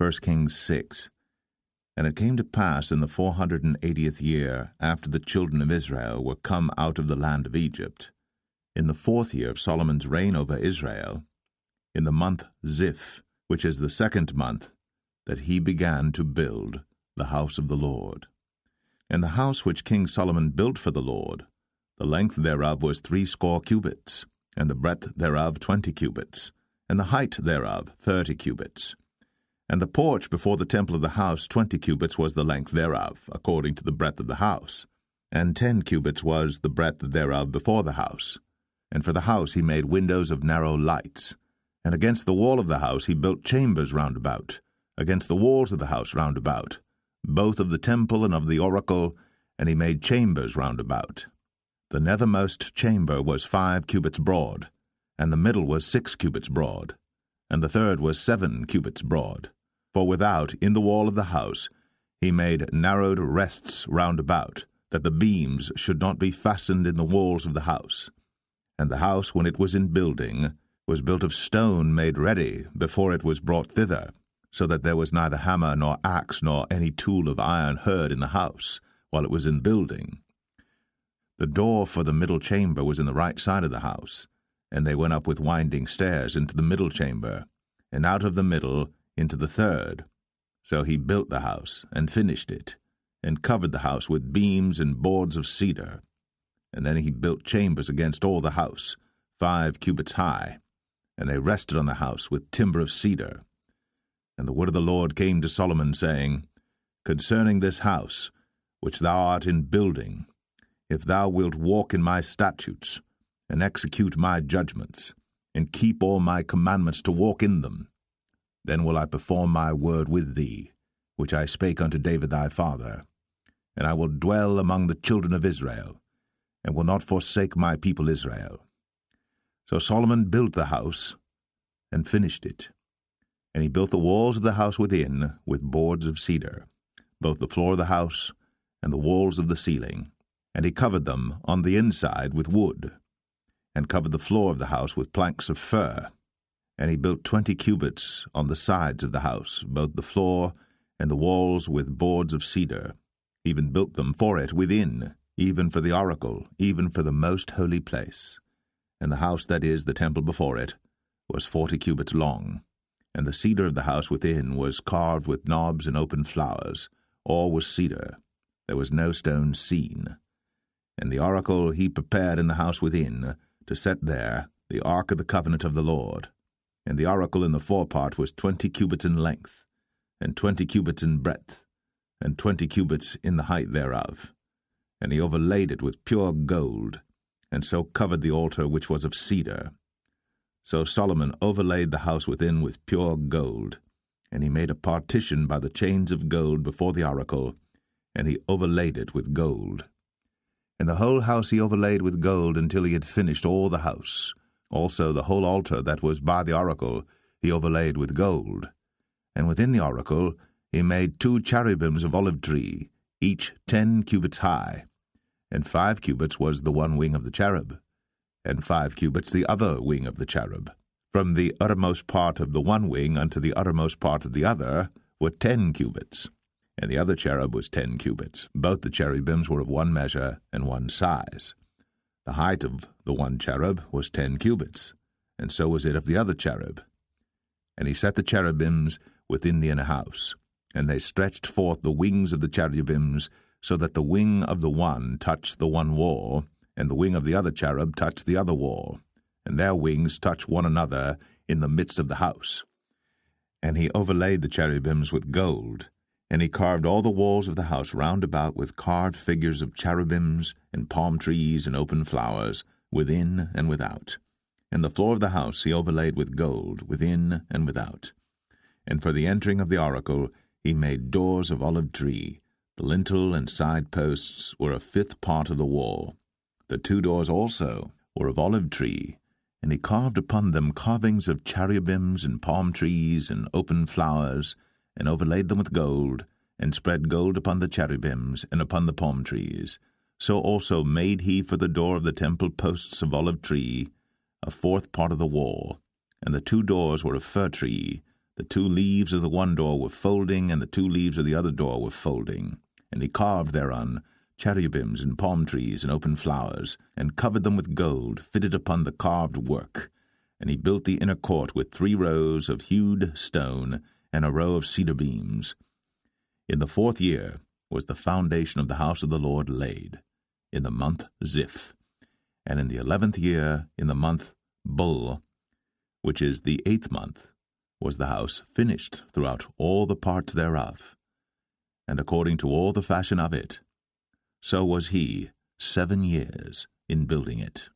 1 Kings 6. And it came to pass in the 480th year, after the children of Israel were come out of the land of Egypt, in the 4th year of Solomon's reign over Israel, in the month Ziph, which is the 2nd month, that he began to build the house of the Lord. And the house which King Solomon built for the Lord, the length thereof was 60 cubits, and the breadth thereof 20 cubits, and the height thereof 30 cubits. And the porch before the temple of the house 20 cubits was the length thereof, according to the breadth of the house, and 10 cubits was the breadth thereof before the house. And for the house he made windows of narrow lights. And against the wall of the house he built chambers round about, against the walls of the house round about, both of the temple and of the oracle, and he made chambers round about. The nethermost chamber was 5 cubits broad, and the middle was 6 cubits broad, and the third was 7 cubits broad. For without, in the wall of the house, he made narrowed rests round about, that the beams should not be fastened in the walls of the house. And the house, when it was in building, was built of stone made ready before it was brought thither, so that there was neither hammer nor axe nor any tool of iron heard in the house, while it was in building. The door for the middle chamber was in the right side of the house, and they went up with winding stairs into the middle chamber, and out of the middle into the third. So he built the house, and finished it, and covered the house with beams and boards of cedar. And then he built chambers against all the house, 5 cubits high, and they rested on the house with timber of cedar. And the word of the Lord came to Solomon, saying, Concerning this house, which thou art in building, if thou wilt walk in my statutes, and execute my judgments, and keep all my commandments to walk in them, then will I perform my word with thee, which I spake unto David thy father, and I will dwell among the children of Israel, and will not forsake my people Israel. So Solomon built the house, and finished it. And he built the walls of the house within with boards of cedar, both the floor of the house and the walls of the ceiling, and he covered them on the inside with wood, and covered the floor of the house with planks of fir. And he built 20 cubits on the sides of the house, both the floor and the walls with boards of cedar, even built them for it within, even for the oracle, even for the most holy place. And the house that is the temple before it was 40 cubits long, and the cedar of the house within was carved with knobs and open flowers. All was cedar. There was no stone seen. And the oracle he prepared in the house within, to set there the ark of the covenant of the Lord. And the oracle in the forepart was 20 cubits in length, and 20 cubits in breadth, and 20 cubits in the height thereof. And he overlaid it with pure gold, and so covered the altar which was of cedar. So Solomon overlaid the house within with pure gold, and he made a partition by the chains of gold before the oracle, and he overlaid it with gold. And the whole house he overlaid with gold until he had finished all the house. Also the whole altar that was by the oracle he overlaid with gold. And within the oracle he made 2 cherubims of olive tree, each 10 cubits high, and 5 cubits was the one wing of the cherub, and 5 cubits the other wing of the cherub. From the uttermost part of the one wing unto the uttermost part of the other were 10 cubits, and the other cherub was 10 cubits. Both the cherubims were of one measure and one size. The height of the one cherub was 10 cubits, and so was it of the other cherub. And he set the cherubims within the inner house, and they stretched forth the wings of the cherubims, so that the wing of the one touched the one wall, and the wing of the other cherub touched the other wall, and their wings touched one another in the midst of the house. And he overlaid the cherubims with gold, and he carved all the walls of the house round about with carved figures of cherubims and palm trees and open flowers, within and without. And the floor of the house he overlaid with gold, within and without. And for the entering of the oracle he made doors of olive tree. The lintel and side posts were a 5th part of the wall. The 2 doors also were of olive tree, and he carved upon them carvings of cherubims and palm trees and open flowers, and overlaid them with gold, and spread gold upon the cherubims and upon the palm trees. So also made he for the door of the temple posts of olive tree, a 4th part of the wall, and the 2 doors were of fir tree. The 2 leaves of the one door were folding, and the 2 leaves of the other door were folding. And he carved thereon cherubims and palm trees and open flowers, and covered them with gold fitted upon the carved work. And he built the inner court with 3 rows of hewed stone, and a row of cedar beams. In the 4th year was the foundation of the house of the Lord laid, in the month Ziph. And in the 11th year, in the month Bul, which is the 8th month, was the house finished throughout all the parts thereof. And according to all the fashion of it, so was he 7 years in building it.